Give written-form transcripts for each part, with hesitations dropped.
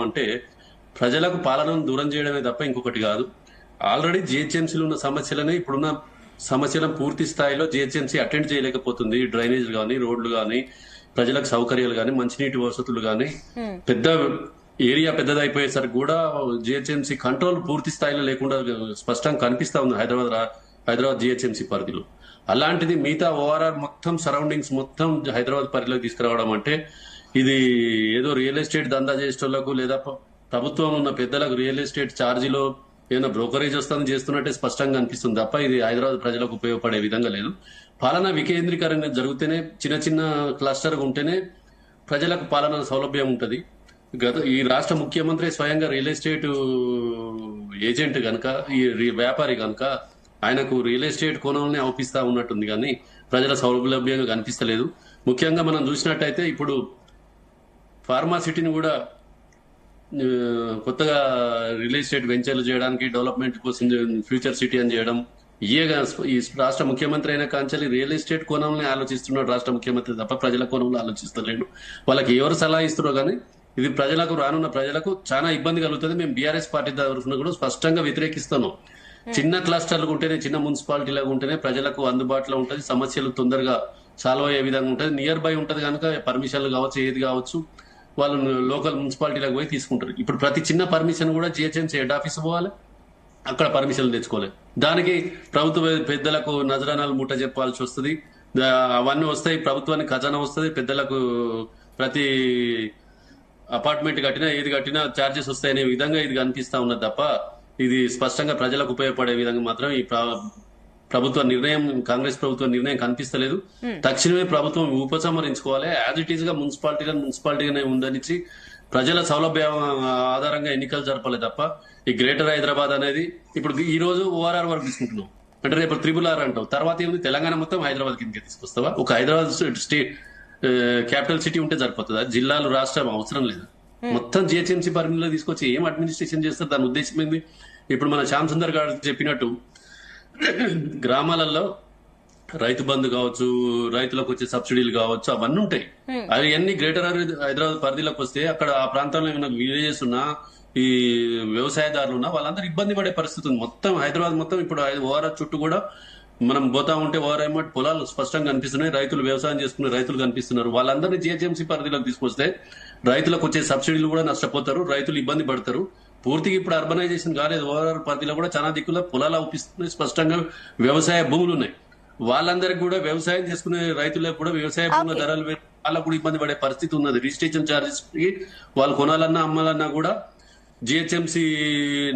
అంటే ప్రజలకు పాలనను దూరం చేయడమే తప్ప ఇంకొకటి కాదు. ఆల్రెడీ జిహెచ్ఎంసీలో ఉన్న సమస్యలని ఇప్పుడున్న సమస్యలను పూర్తి స్థాయిలో జిహెచ్ఎంసీ అటెండ్ చేయలేకపోతుంది. డ్రైనేజ్ గానీ, రోడ్లు గానీ, ప్రజలకు సౌకర్యాలు గానీ, మంచినీటి వసతులు గానీ, పెద్ద ఏరియా పెద్దదైపోయేసరికి కూడా జిహెచ్ఎంసీ కంట్రోల్ పూర్తి స్థాయిలో లేకుండా స్పష్టంగా కనిపిస్తా ఉంది హైదరాబాద్ జిహెచ్ఎంసీ పరిధిలో. అలాంటిది మిగతా ఓఆర్ఆర్ మొత్తం సరౌండింగ్స్ మొత్తం హైదరాబాద్ పరిధిలోకి తీసుకురావడం అంటే ఇది ఏదో రియల్ ఎస్టేట్ దందా చేసేటోళ్లకు లేదా ప్రభుత్వం ఉన్న పెద్దలకు రియల్ ఎస్టేట్ ఛార్జీలో ఏదైనా బ్రోకరేజ్ వస్తుందని చేస్తున్నట్టే స్పష్టంగా అనిపిస్తుంది తప్ప ఇది హైదరాబాద్ ప్రజలకు ఉపయోగపడే విధంగా లేదు. పాలనా వికేంద్రీకరణ జరిగితేనే, చిన్న చిన్న క్లస్టర్ ఉంటేనే ప్రజలకు పాలన సౌలభ్యం ఉంటది. ఈ రాష్ట్ర ముఖ్యమంత్రి స్వయంగా రియల్ ఎస్టేట్ ఏజెంట్ గనక, ఈ వ్యాపారి గనక ఆయనకు రియల్ ఎస్టేట్ కోణాలని అవపిస్తా ఉన్నట్టుంది కానీ ప్రజల సౌలభ్యంగా కనిపిస్తలేదు. ముఖ్యంగా మనం చూసినట్టయితే ఇప్పుడు ఫార్మాసిటీని కూడా కొత్తగా రియల్ ఎస్టేట్ వెంచర్లు చేయడానికి, డెవలప్మెంట్ కోసం ఫ్యూచర్ సిటీ అని చేయడం, ఈ రాష్ట్ర ముఖ్యమంత్రి అయిన కాంచెల్లి రియల్ ఎస్టేట్ కోణంలో ఆలోచిస్తున్నాడు రాష్ట్ర ముఖ్యమంత్రి తప్ప ప్రజల కోణంలో ఆలోచిస్తలేడు. వాళ్ళకి ఎవరు సలహా ఇస్తున్నారో కానీ ఇది ప్రజలకు, రానున్న ప్రజలకు చాలా ఇబ్బంది కలుగుతుంది. మేము బీఆర్ఎస్ పార్టీ తరఫున కూడా స్పష్టంగా వ్యతిరేకిస్తున్నాం. చిన్న క్లస్టర్లు ఉంటేనే, చిన్న మున్సిపాలిటీలాగా ఉంటేనే ప్రజలకు అందుబాటులో ఉంటుంది, సమస్యలు తొందరగా సాల్వ్ అయ్యే విధంగా ఉంటుంది. నియర్ బై ఉంటది కనుక పర్మిషన్లు కావచ్చు, ఏది కావచ్చు వాళ్ళు లోకల్ మున్సిపాలిటీలకు పోయి తీసుకుంటారు. ఇప్పుడు ప్రతి చిన్న పర్మిషన్ కూడా జిహెచ్ఎంసీ హెడ్ ఆఫీస్ పోవాలి, అక్కడ పర్మిషన్లు తెచ్చుకోలేదు. దానికి ప్రభుత్వ పెద్దలకు నజరానాలు ముట్ట చెప్పాల్సి వస్తుంది. అవన్నీ వస్తాయి, ప్రభుత్వానికి ఖజానా వస్తుంది, పెద్దలకు ప్రతి అపార్ట్మెంట్ కట్టినా ఏది కట్టినా ఛార్జెస్ వస్తాయనే విధంగా ఇది కనిపిస్తా ఉన్నది తప్ప ఇది స్పష్టంగా ప్రజలకు ఉపయోగపడే విధంగా మాత్రం ఈ ప్రభుత్వ నిర్ణయం, కాంగ్రెస్ ప్రభుత్వ నిర్ణయం కనిపిస్తలేదు. తక్షణమే ప్రభుత్వం ఉపసంహరించుకోవాలి. యాజ్ ఇట్ ఈస్ గా మున్సిపాలిటీగానే ఉండనిచ్చి ప్రజల సౌలభ్యం ఆధారంగా ఎన్నికలు జరపాలి తప్ప ఈ గ్రేటర్ హైదరాబాద్ అనేది ఇప్పుడు ఈ రోజు ఓఆర్ఆర్ వరకు తీసుకుంటున్నాం అంటే రేపు RRR అంటావు, తర్వాత ఏముంది తెలంగాణ మొత్తం హైదరాబాద్ కిందకి తీసుకొస్తావా? ఒక హైదరాబాద్ స్టేట్ క్యాపిటల్ సిటీ ఉంటే సరిపోతుందా? జిల్లాలు, రాష్ట్రం అవసరం లేదు. మొత్తం జిహెచ్ఎంసీ పరిధిలో తీసుకొచ్చి ఏం అడ్మినిస్ట్రేషన్ చేస్తారు? దాని ఉద్దేశం ఏంది? ఇప్పుడు మన శ్యామ్ సుందర్ గారు చెప్పినట్టు గ్రామాలలో రైతు బంధు కావచ్చు, రైతులకు వచ్చే సబ్సిడీలు కావచ్చు, అవన్నీ ఉంటాయి. అవి అన్ని గ్రేటర్ హైదరాబాద్ పరిధిలోకి వస్తే అక్కడ ఆ ప్రాంతంలో ఏమైనా విలేజెస్ ఉన్నా, ఈ వ్యవసాయదారులు ఉన్నా వాళ్ళందరూ ఇబ్బంది పడే పరిస్థితి ఉంది. మొత్తం హైదరాబాద్ మొత్తం ఇప్పుడు ఓఆర్ఆర్ చుట్టూ కూడా మనం పోతా ఉంటే ఓఆర్ఆర్ పొలాలు స్పష్టంగా కనిపిస్తున్నాయి, రైతులు వ్యవసాయం చేసుకునే రైతులు కనిపిస్తున్నారు. వాళ్ళందరినీ జిహెచ్ఎంసీ పరిధిలోకి తీసుకొస్తే రైతులకు వచ్చే సబ్సిడీలు కూడా నష్టపోతారు, రైతులు ఇబ్బంది పడతారు. పూర్తిగా ఇప్పుడు అర్బనైజేషన్ కాలేదు. ఓఆర్ఆర్ పరిధిలో కూడా చాలా దిక్కులో పొలాలు అవుపిస్తున్నాయి, స్పష్టంగా వ్యవసాయ భూములు ఉన్నాయి. వాళ్ళందరికీ కూడా వ్యవసాయం చేసుకునే రైతులకు కూడా వ్యవసాయ భూముల ధరలు వాళ్ళకు కూడా ఇబ్బంది పడే పరిస్థితి ఉన్నది. రిజిస్ట్రేషన్ ఛార్జెస్ వాళ్ళు కొనాలన్నా అమ్మాలన్నా కూడా జిహెచ్ఎంసీ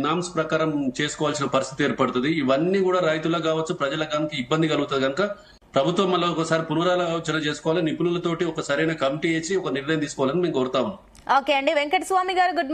నామ్స్ ప్రకారం చేసుకోవాల్సిన పరిస్థితి ఏర్పడుతుంది. ఇవన్నీ కూడా రైతులకు కావచ్చు, ప్రజలకు కనుక ఇబ్బంది కలుగుతుంది కనుక ప్రభుత్వం మళ్ళీ ఒకసారి పునరాలోచన చేసుకోవాలి, నిపుణులతోటి ఒక సరైన కమిటీ వేసి ఒక నిర్ణయం తీసుకోవాలని మేము కోరుతాము. ఓకే అండి, వెంకట స్వామి గారు.